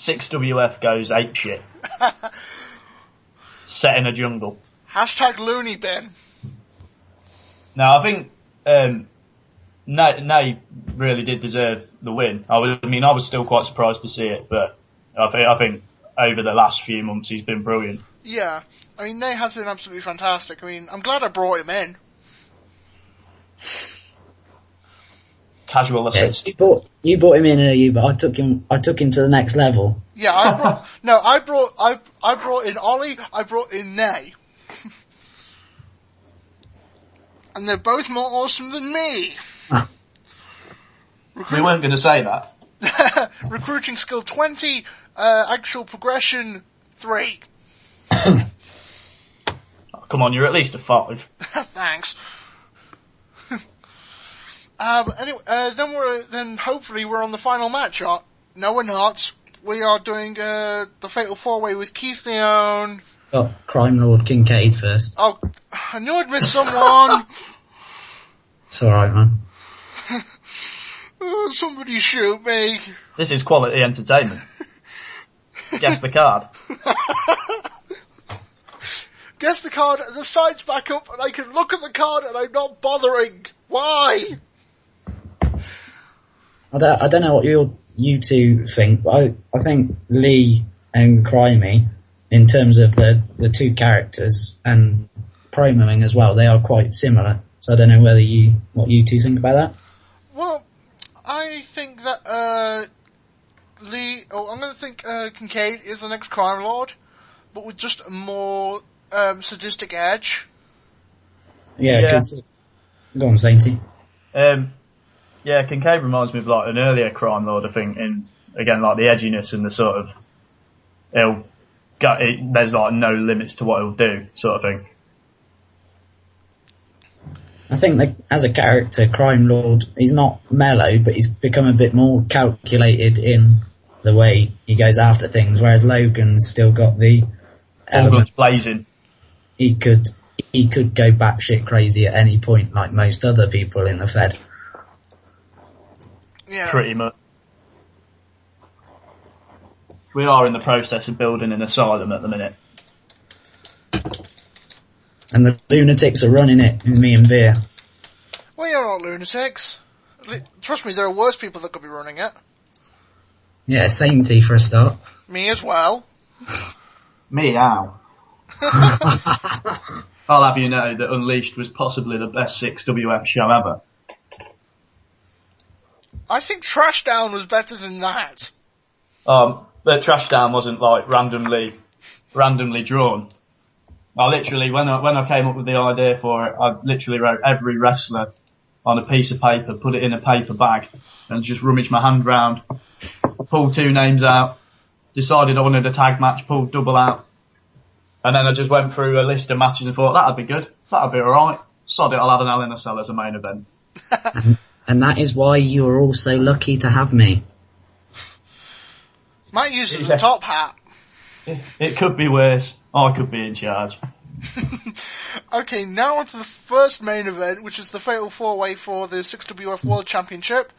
6WF goes apeshit. Set in a jungle. Hashtag loony bin. No, I think Nay really did deserve the win. I was still quite surprised to see it, but I think over the last few months he's been brilliant. Yeah, I mean, Nay has been absolutely fantastic. I mean, I'm glad I brought him in. Casual assist. You brought him in, but I took him to the next level. Yeah, I brought in Ollie. I brought in Nay, and they're both more awesome than me. Ah. We weren't going to say that. Recruiting skill 20, actual progression 3. Come on, you're at least a 5. Thanks. Anyway, then hopefully we're on the final match. No, we're not. We are doing the Fatal 4-Way with Keith Leone. Oh, Crime Lord Kincaid first. Oh, I knew I'd missed someone. It's alright, man. Oh, somebody shoot me. This is quality entertainment. Guess the card. Guess the card, the side's back up, and I can look at the card, and I'm not bothering. Why? I don't know what you two think, but I think Lee and Crimey, in terms of the two characters and promoing as well, they are quite similar. So I don't know what you two think about that. Well, I think that I'm going to think Kincaid is the next crime lord, but with just a more sadistic edge. Yeah, because go on, Sainty. Yeah, Kincaid reminds me of like an earlier crime lord, I think, in again like the edginess and the sort of there's like no limits to what he'll do, sort of thing. I think that as a character, Crime Lord, he's not mellow, but he's become a bit more calculated in the way he goes after things, whereas Logan's still got the element blazing. He could go batshit crazy at any point, like most other people in the Fed. Yeah. Pretty much. We are in the process of building an asylum at the minute. And the lunatics are running it, me and Veer. Well, you're not lunatics. Trust me, there are worse people that could be running it. Yeah, Sainty for a start. Me as well. Meow. I'll have you know that Unleashed was possibly the best 6WF show ever. I think Trashdown was better than that. The Trashdown wasn't like randomly drawn. I literally, when I came up with the idea for it, I literally wrote every wrestler on a piece of paper, put it in a paper bag, and just rummaged my hand round, pulled 2 names out, decided I wanted a tag match, pulled double out, and then I just went through a list of matches and thought, that'd be good, that'd be alright, sod it, I'll have an Hell in a Cell as a main event. And that is why you are all so lucky to have me. Might use it as a top hat. It could be worse. I could be in charge. Okay, now on to the first main event, which is the Fatal 4-Way for the 6WF World Championship.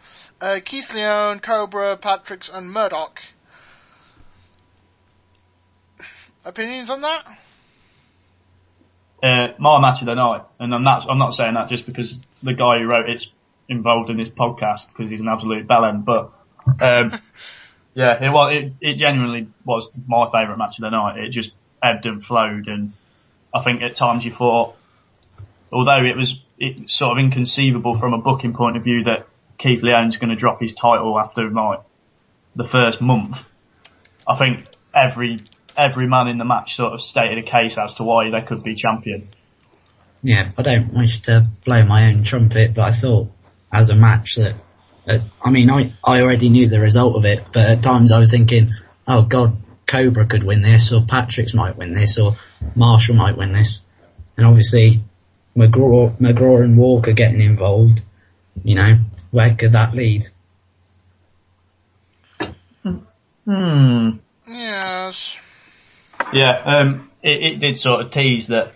Keith Leone, Cobra, Patricks, and Murdoch. Opinions on that? My match of the night, and I'm not saying that just because the guy who wrote it's involved in this podcast because he's an absolute bellend, but yeah, it genuinely was my favourite match of the night. It just ebbed and flowed, and I think at times you thought, although it's sort of inconceivable from a booking point of view that Keith Leone's going to drop his title after like the first month, I think every man in the match sort of stated a case as to why they could be champion. Yeah, I don't wish to blow my own trumpet, but I thought as a match that I mean, I already knew the result of it, but at times I was thinking, oh god, Cobra could win this, or Patrick's might win this, or Marshall might win this. And obviously, McGraw and Walker getting involved, you know, where could that lead? Yes. Yeah, it did sort of tease that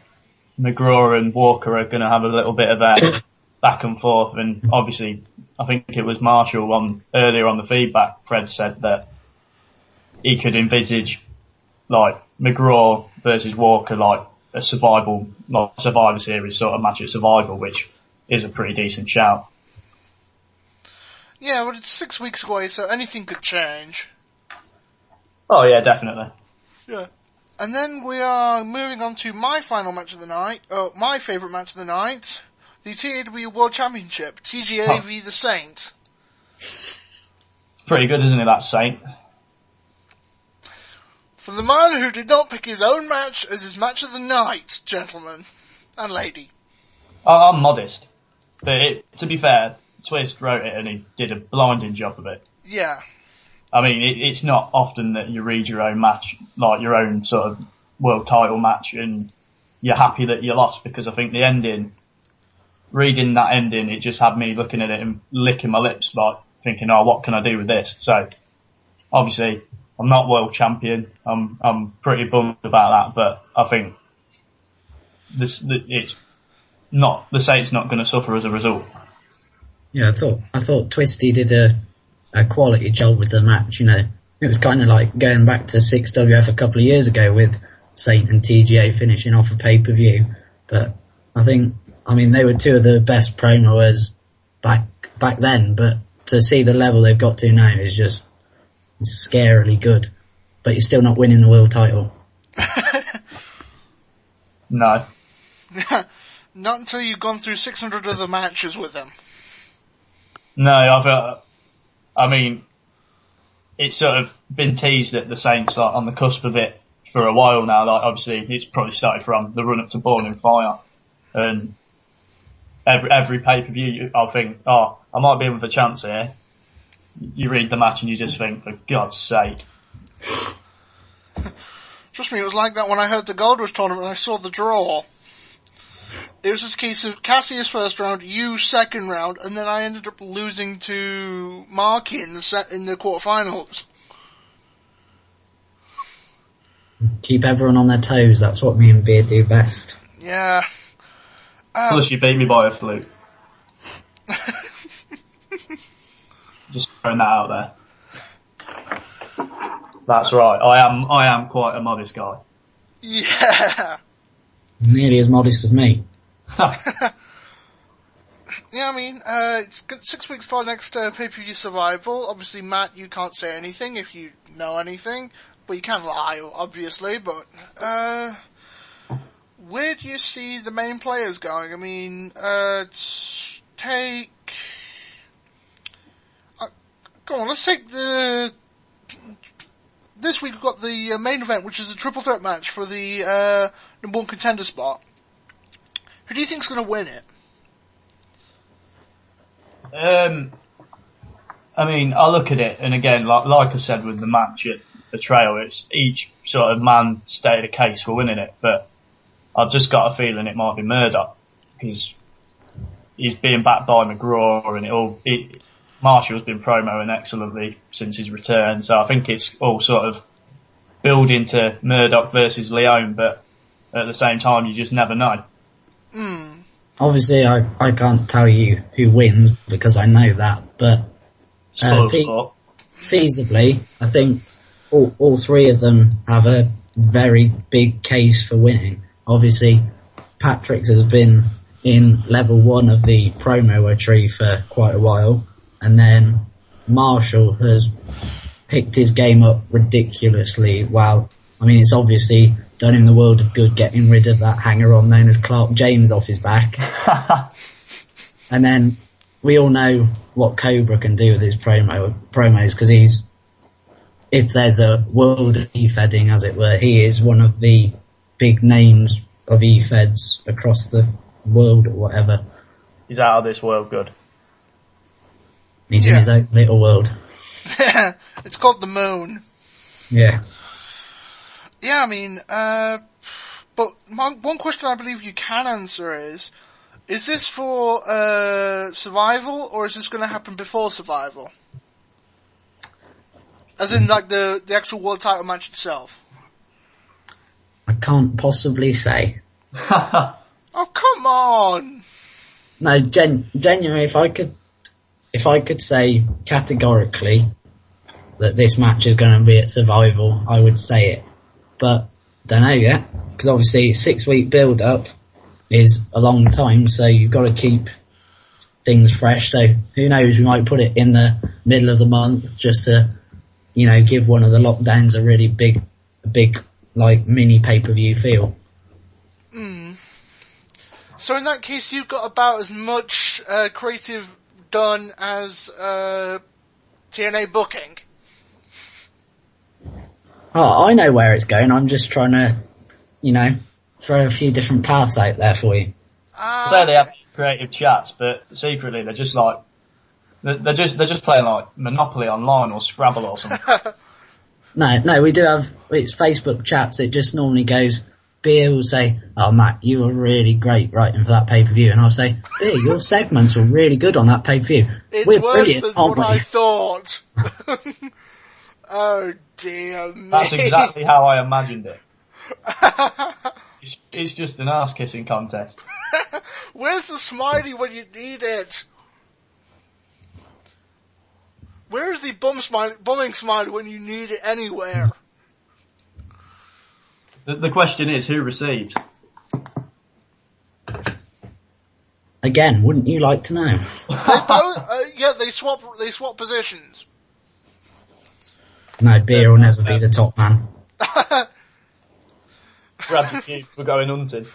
McGraw and Walker are going to have a little bit of a back and forth, and obviously, I think it was Marshall earlier on the feedback, Fred said that he could envisage like McGraw versus Walker, like a Survivor Series sort of match at Survival, which is a pretty decent shout. Yeah, but it's 6 weeks away, so anything could change. Oh yeah, definitely. Yeah. And then we are moving on to my final match of the night, my favourite match of the night, the TAW World Championship, TGA v The Saint. It's pretty good, isn't it, that Saint? For the man who did not pick his own match as his match of the night, gentlemen and lady. I'm modest. But to be fair, Twist wrote it and he did a blinding job of it. Yeah. I mean, it's not often that you read your own match, like your own sort of world title match, and you're happy that you lost, because I think the ending, reading that ending, it just had me looking at it and licking my lips, like thinking, oh, what can I do with this? So, obviously, I'm not world champion. I'm pretty bummed about that, but I think the Saint's not going to suffer as a result. Yeah, I thought Twisty did a quality job with the match. You know, it was kind of like going back to 6WF a couple of years ago with Saint and TGA finishing off a pay-per-view. But I mean, they were two of the best promoers back then. But to see the level they've got to now is just scarily good. But you're still not winning the world title. No. Not until you've gone through 600 other matches with them. No, I mean, it's sort of been teased that the Saints are on the cusp of it for a while now. Like, obviously, it's probably started from the run-up to Born in Fire. And every pay-per-view, I think, oh, I might be in with a chance here. You read the match and you just think, for God's sake. Trust me, it was like that when I heard the Gold Rush tournament and I saw the draw. It was just a case of Cassius first round, you second round, and then I ended up losing to Marky in the quarterfinals. Keep everyone on their toes. That's what me and Beard do best. Yeah. Plus, you beat me by a fluke. Just throwing that out there. That's right. I am quite a modest guy. Yeah. Nearly as modest as me. Yeah, I mean, it's 6 weeks till next pay-per-view Survival. Obviously, Matt, you can't say anything if you know anything, but you can lie, obviously. But where do you see the main players going? I mean, take. Go on, let's take the. This week we've got the main event, which is a triple threat match for the number one contender spot. Who do you think's going to win it? I mean, I look at it, and again, like I said with the match at the Trail, it's each sort of man stated a case for winning it, but I've just got a feeling it might be Murdoch, because he's being backed by McGraw, and Marshall's been promoing excellently since his return, so I think it's all sort of building to Murdoch versus Leone, but at the same time, you just never know. Obviously, I can't tell you who wins because I know that, but feasibly, I think all three of them have a very big case for winning. Obviously, Patrick's has been in level 1 of the promo tree for quite a while, and then Marshall has picked his game up ridiculously well. I mean, it's obviously done him the world of good getting rid of that hanger-on known as Clark James off his back. And then we all know what Cobra can do with his promos, because if there's a world of e-fedding, as it were, he is one of the big names of e-feds across the world or whatever. He's out of this world good. He's in his own little world. It's called the Moon. Yeah. Yeah, I mean, but one question I believe you can answer is this for Survival, or is this going to happen before Survival? As in, like, the actual world title match itself? I can't possibly say. Oh, come on! No, genuinely, if I could say categorically that this match is going to be at Survival, I would say it. But don't know yet, because obviously 6-week build-up is a long time, so you've got to keep things fresh. So who knows, we might put it in the middle of the month just to, give one of the lockdowns a really big like mini pay-per-view feel. So in that case, you've got about as much creative done as TNA booking. Oh, I know where it's going. I'm just trying to, throw a few different paths out there for you. So they have creative chats, but secretly they're just like they're just playing like Monopoly online or Scrabble or something. No, we do have, it's Facebook chats. It just normally goes, Beer will say, "Oh Matt, you were really great writing for that pay-per-view," and I'll say, "Beer, your segments were really good on that pay-per-view. We're worse than what I thought." Oh dear me. That's exactly how I imagined it. It's just an ass-kissing contest. Where's the smiley when you need it? Where's the bumming smiley when you need it anywhere? The question is, who receives? Again, wouldn't you like to know? They swap positions. No, Beer will never be the top man. Grab the cube, we're going hunting.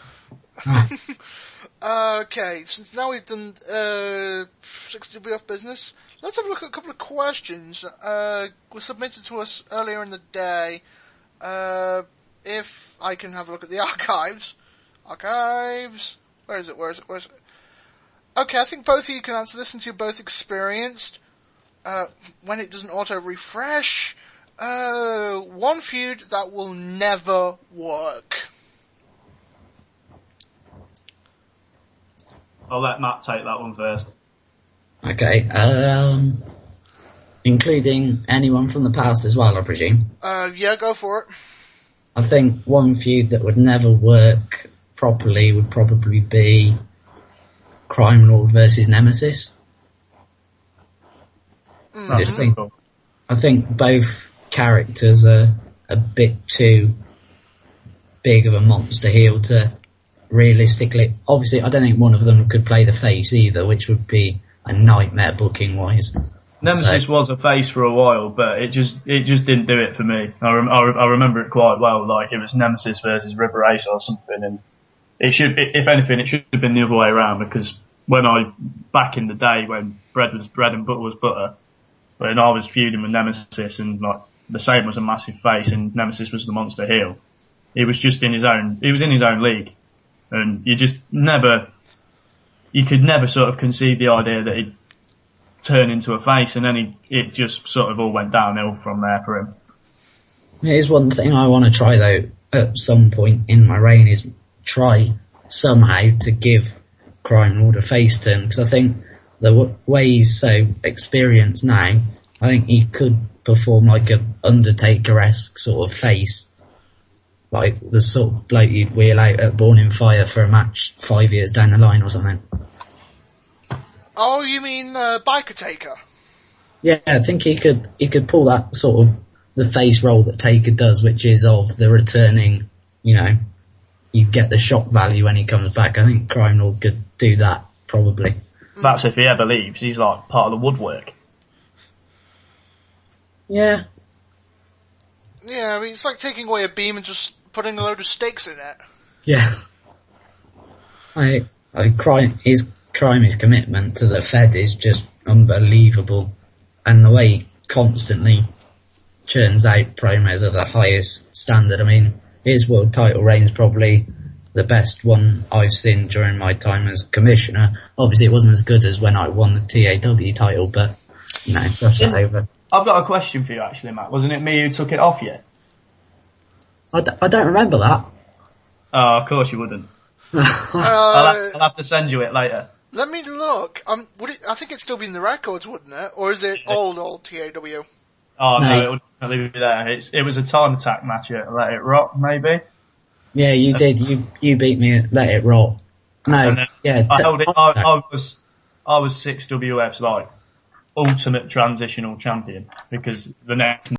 Okay, since now we've done 60 off business, let's have a look at a couple of questions were submitted to us earlier in the day. If I can have a look at the archives. Where is it? Okay, I think both of you can answer this since you're both experienced. When it doesn't auto-refresh, one feud that will never work. I'll let Matt take that one first. Okay, including anyone from the past as well, I presume? Yeah, go for it. I think one feud that would never work properly would probably be Crime Lord versus Nemesis. I think both characters are a bit too big of a monster heel to realistically. Obviously, I don't think one of them could play the face either, which would be a nightmare booking wise. Nemesis was a face for a while, but it just didn't do it for me. I remember it quite well. Like it was Nemesis versus River Ace or something, and if anything, it should have been the other way around. Because back in the day when bread was bread and butter was butter, when I was feuding with Nemesis and like the same was a massive face and Nemesis was the monster heel, he was just in his own league, and you could never sort of conceive the idea that he'd turn into a face, and then it just sort of all went downhill from there for him. Here's one thing I want to try though at some point in my reign is try somehow to give Crime Lord a face turn, because I think the way he's so experienced now, I think he could perform like a Undertaker-esque sort of face, like the sort of bloke you'd wheel out at Born in Fire for a match 5 years down the line or something. Oh, you mean Biker Taker? Yeah, I think he could pull that sort of the face role that Taker does, which is of the returning, you get the shock value when he comes back. I think Crime Lord could do that, probably. That's if he ever leaves. He's like part of the woodwork. Yeah. Yeah, I mean, it's like taking away a beam and just putting a load of stakes in it. Yeah. His commitment to the Fed is just unbelievable, and the way he constantly churns out promos of the highest standard. I mean, his world title reign's probably the best one I've seen during my time as commissioner. Obviously, it wasn't as good as when I won the TAW title, but brush that over. I've got a question for you, actually, Matt. Wasn't it me who took it off you? I don't remember that. Oh, of course you wouldn't. I'll have to send you it later. Let me look. I think it'd still be in the records, wouldn't it? Or is it old TAW? Oh no, it would definitely be there. It was a time attack match at Let It Rock, maybe. Yeah, you did. You beat me at Let It Rock. No, I held it. I was 6 WFs like ultimate transitional champion, because the next